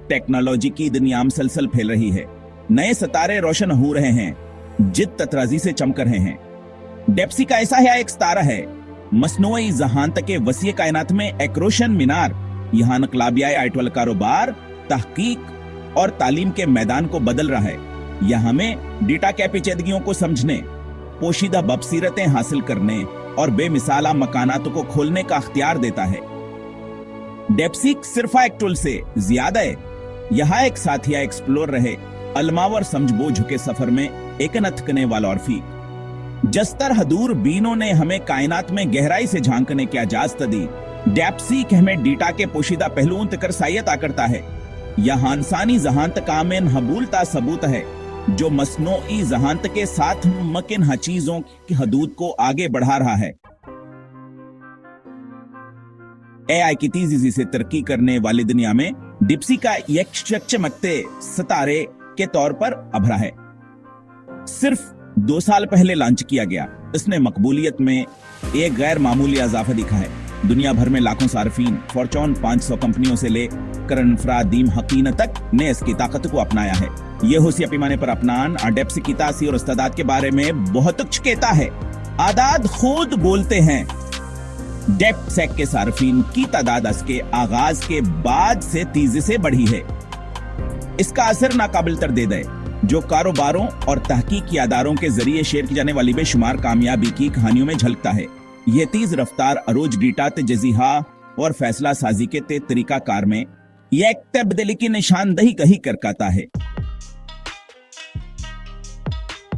Technology की दुनिया मुसलसल फैल रही है। नए सितारे रोशन हो रहे हैं, जिद ततराजी से चमक रहे हैं। डेप्सी का ऐसा है एक सितारा है, मसनूई जहान तक के वसी कायनात में एक रोशन मीनार। यहाँ नकलाबिया आइटवल कारोबार, तहकीक और तालीम के मैदान को बदल रहा है। यह हमें डेटा के पेचीदगियों को समझने, पोशीदा बबसीरतें हासिल करने और बेमिसाला मकानातों को खोलने का अख्तियार देता है। डेप्सी सिर्फ एक टूल से ज्यादा है। यहाँ एक साथिया एक्सप्लोर रहे अलमावर समझबो झुके सफर में एक नथकने वाला और फीक जस्तर हदूर बीनों ने हमें कायनात में गहराई से झांकने की इजाजत दी। डेप्सी हमें डेटा के पोशीदा पहलुओं तक सायता करता है। यहाँ इंसानी जहानत का में हबूलता सबूत है, जो मसनूई जहानत के साथ मुमकिन चीजों की हदूद को आगे बढ़ा रहा है। एआई की तेजी से तरक्की करने वाली दुनिया में डेप्सी का एक चमकते सितारे के तौर पर अभरा है। सिर्फ 2 साल पहले लॉन्च किया गया, इसने मकबूलियत में एक गैर मामूली इजाफा दिखा है। दुनिया भर में लाखों सार्फिन, फॉर्च्यून 500 कंपनियों से लेकर अनफरादीम हकीन तक ने इसकी ताकत को अपनाया है। यह हुसिया पैमाने पर अपनान डेप्सी की तासीर और इस्तेदाद के बारे में बहुत कुछ कहता है। आदाद खुद बोलते हैं। डेप्सेक के सार्फिन की तादाद इसके आगाज के बाद से तेजी से बढ़ी है। इसका असर नाकाबिल तरदीद है, जो कारोबारों और तहकीकी अदारों के जरिए शेयर की जाने वाली बेशुमार कामयाबी की कहानियों में झलकता है। यह तेज रफ्तार अरोज डेटा जजीहा और फैसला साजी के तरीका कार में यह एक तब्दीली की निशानदही कही करता है।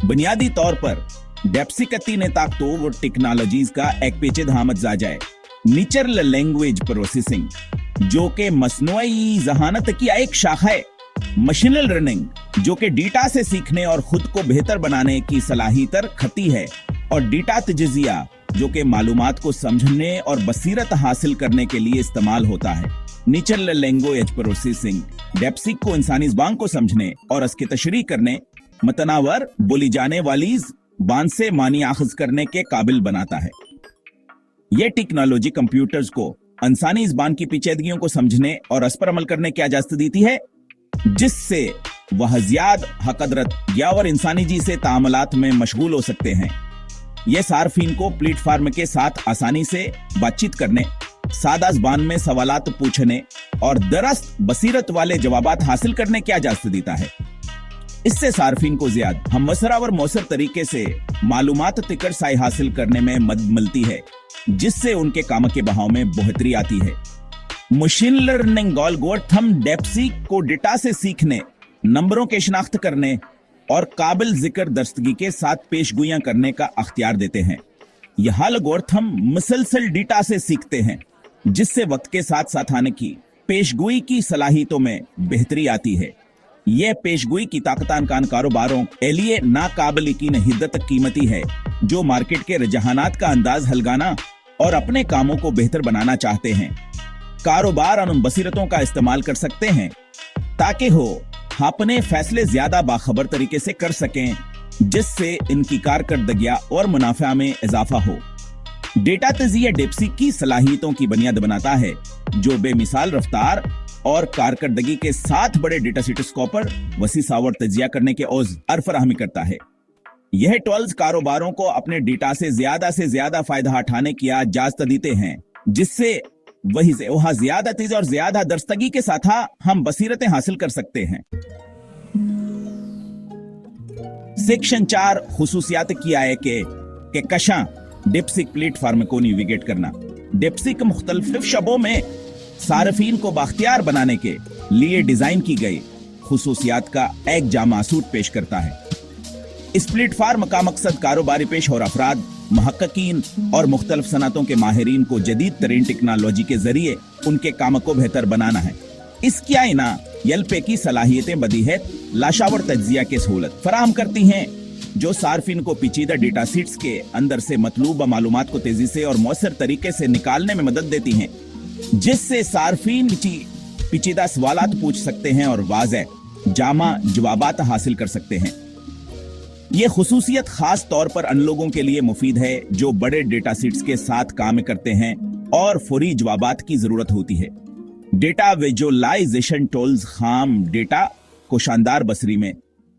बुनियादी तौर पर डेप्सी का 3 ताकतों और टेक्नोलॉजीज का एक पेचीदा हमत जाजा है। नेचुरल लैंग्वेज प्रोसेसिंग, जो के मसनूई जहानत की एक शाखा है। मशीन लर्निंग, जो के डेटा से सीखने और खुद को बेहतर बनाने की सलाहियत रखती है। और डेटा तजजिया, जो के मालूमात को समझने और बसीरत हासिल करने के लिए इस्तेमाल होता है। नेचुरल लैंग्वेज प्रोसेसिंग डेप्सी को इंसानी ज़बान को समझने और इसकी तशरीह करने, मतनावर बोली जाने वाली ज़बान से मानी आखज करने के काबिल बनाता है। यह टेक्नोलॉजी कंप्यूटर्स को इंसानी ज़बान की पेचीदगियों को समझने और इस पर अमल करने की इजाजत देती है, जिससे वह ज़्यादा हकदरत या और इंसानी जी से तामलात में मशगूल हो सकते हैं। यह सार्फिन को प्लेटफार्म के साथ आसानी से बातचीत करने, सादा ज़बान में सवालात पूछने और दरस्त बसीरत वाले जवाबात हासिल करने की इजाजत देता है। इससे सार्फिन को ज्यादा हमवसरा और मौसर तरीके से मालूमात तिकर साई हासिल करने में मदद मिलती है, जिससे उनके काम के बहाव में बढ़ोतरी आती है। मशीन लर्निंग एल्गोरिथम डेप्सी को डेटा से सीखने, नंबरों के शिनाख्त करने और काबिल जिक्र दस्तगी के साथ पेशगोइयां करने का अख्तियार देते हैं। यह एल्गोरिथम मुसलसल डेटा से सीखते हैं, जिससे वक्त के साथ साथ आने की पेशगोई की सलाहियतों में बेहतरी आती है। यह पेशगोई की ताकतान कान कारोबारों के लिए नाकाबिल यकीन हिद्दत कीमती है, जो मार्केट के रुझानात का अंदाज हलगाना और अपने कामों को बेहतर बनाना चाहते हैं। कारोबार उन बसीरतों का इस्तेमाल कर सकते हैं ताकि हो अपने फैसले ज्यादा बाखबर तरीके से कर सकें, जिससे इनकी कारकर्दगियां और मुनाफा में इजाफा हो। डेटा तजिया डेप्सी की सलाहियतों की बुनियाद बनाता है, जो बेमिसाल रफ्तार और कारकर्दगी के साथ बड़े डेटा सेट्स पर वसी सावर तजिया करने के औज़ फराहमी करता है। यह टूल्स कारोबारों को अपने डेटा से ज्यादा फायदा उठाने की इजाजत देते हैं, जिससे वही से वहां ज्यादा तेज और ज्यादा दस्तगी के साथ हम बसीरतें हासिल कर सकते हैं। सेक्शन 4 खुसूसियात की आय के कशा डेप्सिक प्लेटफॉर्म को नेविगेट करना। डेप्सिक मुख्तलिफ शबों में सार्फिन को बाख्तियार बनाने के लिए डिजाइन की गई खुसूसियात का एक जामा सूट पेश करता है। इस प्लेटफॉर्म का मकसद कारोबारी पेश और अफराद, महक्कीन और मुख्तलिफ सनतों के माहिरीन को जदीद तरीन टेक्नोलॉजी के जरिए उनके काम को बेहतर बनाना है। इसकी आईना यलपे की सलाहियतें बदी है लाशावर तज्जिया के सहूलत फराहम करती हैं, जो सार्फिन को पेचीदा डेटा सीट्स के अंदर से मतलूबा मालूमात को तेजी से और मौसर तरीके से निकालने में मदद देती हैं, जिससे सार्फिन पेचीदा सवालात पूछ सकते हैं और वाज़ेह जामा जवाबात हासिल कर सकते हैं। यह खुसूसियत खास तौर पर उन लोगों के लिए मुफीद है जो बड़े डेटा सेट्स के साथ काम करते हैं और फौरी जवाबात की जरूरत होती है। डेटा विजुअलाइजेशन टूल्स खाम डेटा को शानदार बसरी में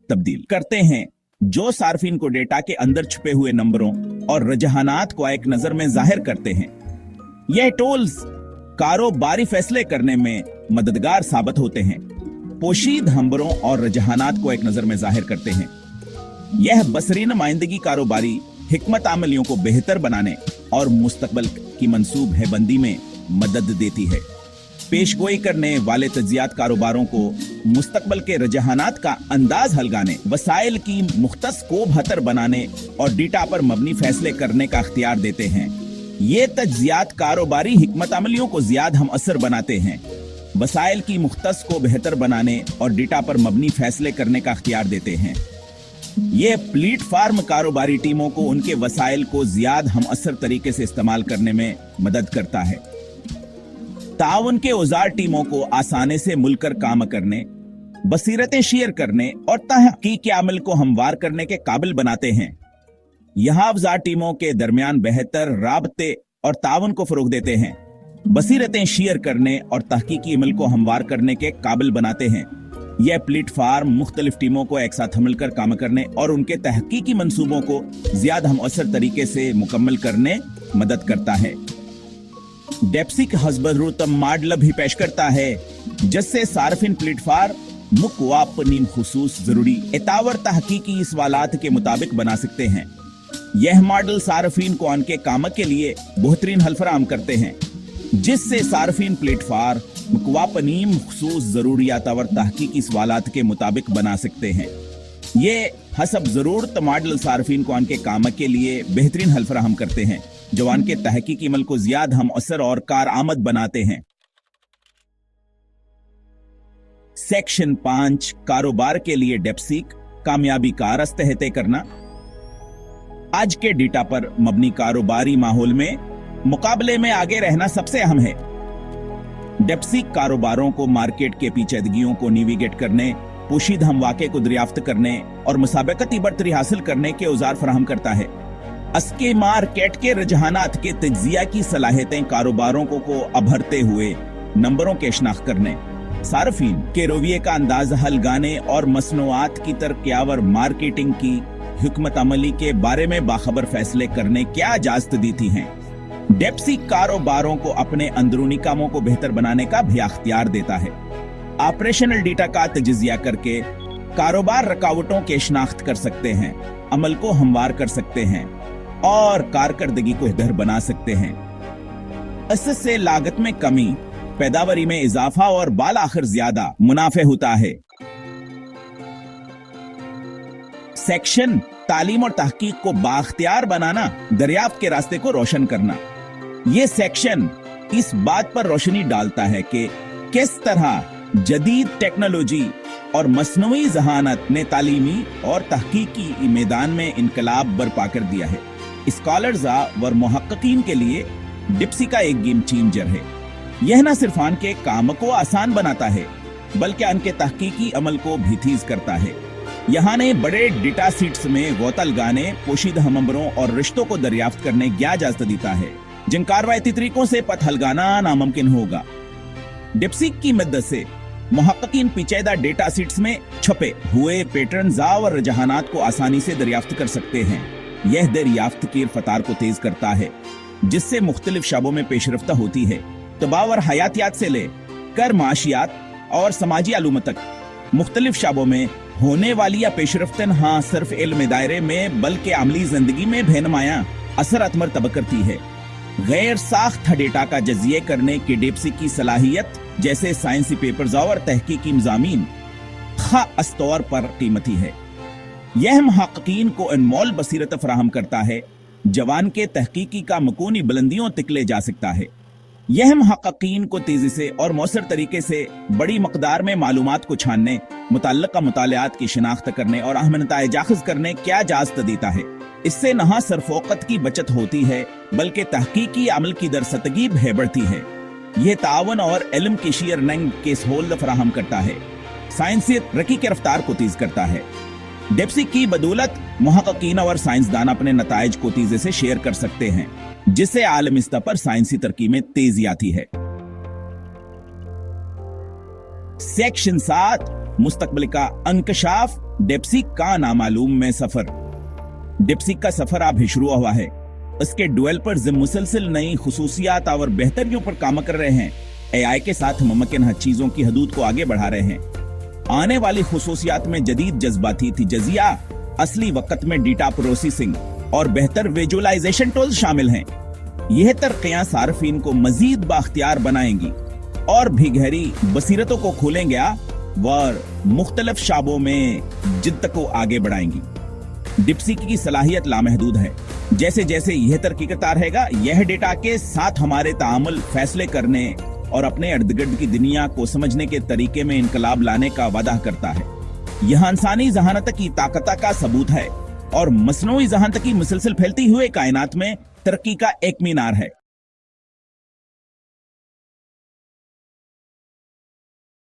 तब्दील करते हैं, जो सार्फिन को डेटा के अंदर छुपे हुए नंबरों और रुझानात को एक नजर में जाहिर करते हैं। यह टूल्स कारोबारी फैसले करने में मददगार साबित होते हैं, पोशीद नंबरों और रुझानात को एक नजर में जाहिर करते हैं। यह बसरी नुमाइंदगी कारोबारी हिकमत अमलियों को बेहतर बनाने और मुस्तकबिल की मंसूबेबंदी में मदद देती है। पेशगोई करने वाले तज्जियात कारोबारों को मुस्तकबिल के रुझानात का अंदाज लगाने, वसाइल की मुख्तस को बेहतर बनाने और डेटा पर मबनी फैसले करने का अख्तियार देते हैं। ये तज्जियात कारोबारी हिकमत अमलियों को ज्यादा हम असर बनाते हैं, वसाइल की मुख्तस को बेहतर बनाने और डेटा पर मबनी फैसले करने का अख्तियार देते हैं। ये प्लेटफार्म कारोबारी टीमों को उनके वसाइल को ज्यादा हम असर तरीके से इस्तेमाल करने में मदद करता है। ताउन के औजार टीमों को आसानी से मिलकर काम करने, बसीरतें शेयर करने और तहकीक अमल को हमवार करने के काबिल बनाते हैं। यहाँ अफजार टीमों के दरमियान बेहतर राबते और ताउन को फरोग देते हैं, बसीरतें शेयर करने और तहकीकी अमल को हमवार करने के काबिल बनाते हैं। यह प्लेटफार्म मुख्तलिफ टीमों को एक साथ मिलकर काम करने और उनके तहकीकी मंसूबों को ज्यादा हम असर तरीके से मुकम्मल करने मदद करता है। डेप्सिक हस्बरूतम मॉडल भी पेश करता है, जिससे सार्फिन प्लेटफार्म मुकवापनीम खुसूस जरूरी एतावर तहकीकी सवालात के मुताबिक बना सकते हैं। यह मॉडल सार्फिन को उनके काम के लिए बेहतरीन हल फराहम करते हैं, जिससे सार्फिन प्लेटफार्म मुकवापनीम खुसूस जरूरियात और तहकीकी सवालात के मुताबिक बना सकते हैं। ये हसब जरूरत मॉडल सार्फिन को उनके काम के लिए बेहतरीन हल फराहम करते हैं, जो उनके तहकीकी अमल को ज्यादा हम असर और कारआमद बनाते हैं। सेक्शन 5 कारोबार के लिए डेप्सिक कामयाबी का रास्ते तय करना। आज के डेटा पर मबनी कारोबारी माहौल में मुकाबले में आगे रहना सबसे अहम है। डेप्सिक कारोबारों को मार्केट के पेचीदगियों को नेविगेट करने, पोशीदा हम वाक़े को दरियाफ्त करने और मुसाबकती बरतरी हासिल करने के औजार फराहम करता है। असके मार्केट के रुझानात के तज्जिया की सलाहियतें कारोबारों को अभरते हुए नंबरों के शनाख्त करने, सार्फिन के रवैये का अंदाजा लगाने और मसनूआत की तरक्यावर मार्केटिंग की हिकमत अमली के बारे में बाखबर फैसले करने क्या इजाजत देती हैं। डेप्सिक कारोबारों को अपने अंदरूनी कामों को बेहतर बनाने का भी अख्तियार देता है। ऑपरेशनल डेटा का तजिया करके कारोबार रुकावटों के शनाख्त कर सकते हैं, अमल को हमवार कर सकते हैं और कारकर्दगी को बेहतर बना सकते हैं। इससे लागत में कमी, पैदावारी में इजाफा और बाल आखिर ज्यादा मुनाफे होता है। सेक्शन तालीम और तहकीक को बाख्तियार बनाना, दरियाफ्त के रास्ते को रोशन करना। ये सेक्शन इस बात पर रोशनी डालता है कि किस तरह जदीद टेक्नोलॉजी और मसनूई जहानत ने तालीमी और तहकीकी मैदान में इनकलाब बर्पा कर दिया है। स्कॉलर्स और मुहक्किकीन के लिए डेप्सिक का एक गेम चेंजर है। यह न सिर्फ उनके काम को आसान बनाता है, बल्कि उनके तहकीकी अमल को भी तेज करता है। यहाँ ने बड़े डेटा सीट्स में गोता लगाने, पोशीदा नंबरों और रिश्तों को दरियाफ्त करने की इजाजत देता है, जिन कार्रवाई तरीकों से पता लगाना नामुमकिन होगा। डेप्सिक की मदद से मुहक्किकीन पेचीदा डेटा सीट्स में छुपे हुए पैटर्न्स और रुझानात को आसानी से दरियाफ्त कर सकते हैं। यह दरियाफ्त की रफ्तार को तेज करता है, जिससे मुख्तलिफ शोबों में पेशरफ्त होती है। तबाह और हयातियात से ले कर माशियात और समाजी आलूम तक मुख्तलिफ शोबों में होने वाली या पेशरफ्त हाँ सिर्फ इल्म दायरे में बल्कि अमली जिंदगी में बेनुमाया असरात मरतब करती है। गैर साख्त डेटा का जजिया करने के डेप्सिक की सलाहियत, जैसे साइंसी पेपर्स और तहकीकी मज़ामीन, खास तौर पर कीमती है। यह मुहक्किकीन को अनमोल बसीरत फराहम करता है, जवान के तहकीकी का मकूनी बुलंदियों तक ले जा सकता है। यह मुहक्किकीन को तेजी से और मौसर तरीके से बड़ी मकदार में मालूमात को छानने, मुतल्लिका मुतालियात की शिनाख्त करने और अहम नताइज अख़ज़ करने क्या इजाज़त देता है। इससे न सिर्फ वक़्त की बचत होती है, बल्कि तहकीकी अमल की दरसतगी भी बढ़ती है। यह तावन और इल्म की शेयरिंग के सहूलत फराहम करता है, साइंसी तरक्की की रफ्तार को तेज करता है। डेप्सिक की बदौलत मुहक्किकीन और साइंसदान अपने नताइज को तेजी से शेयर कर सकते हैं, जिससे आलमी सतह पर साइंसी तरक्की में तेजी आती है। सेक्शन 7 मुस्तकबिल का अंकशाफ, डिप्सीक का नामालूम में सफर। डिप्सीक का सफर अब शुरू हुआ है। इसके डेवलपर्स मुसलसल नई खुसूसियात और बेहतरियों पर काम कर रहे हैं। एआई के साथ मुमकिन हर चीजों की हदूद को आगे बढ़ा रहे हैं। आने वाली खुसूसियात में जदीद जज्बाती तजिया, असली वक्त में डेटा प्रोसेसिंग और बेहतर विजुअलाइजेशन टूल्स शामिल हैं। यह तरक्कियां सार्फिन को मजीद बाख्तियार बनाएंगी और भी गहरी बसीरतों को खोलेंगे और मुख्तलिफ शाबों में जिद्द को आगे बढ़ाएंगी। डिप्सीक की सलाहियत लामहदूद है। जैसे जैसे यह तरक्की करता रहेगा, यह डेटा के साथ हमारे तामुल, फैसले करने और अपने इर्द गिर्द की दुनिया को समझने के तरीके में इनकलाब लाने का वादा करता है। यह इंसानी जहानत की ताकत का सबूत है और मसनूई जहानत की मुसलसल फैलती हुए कायनात में तरक्की का एक मीनार है।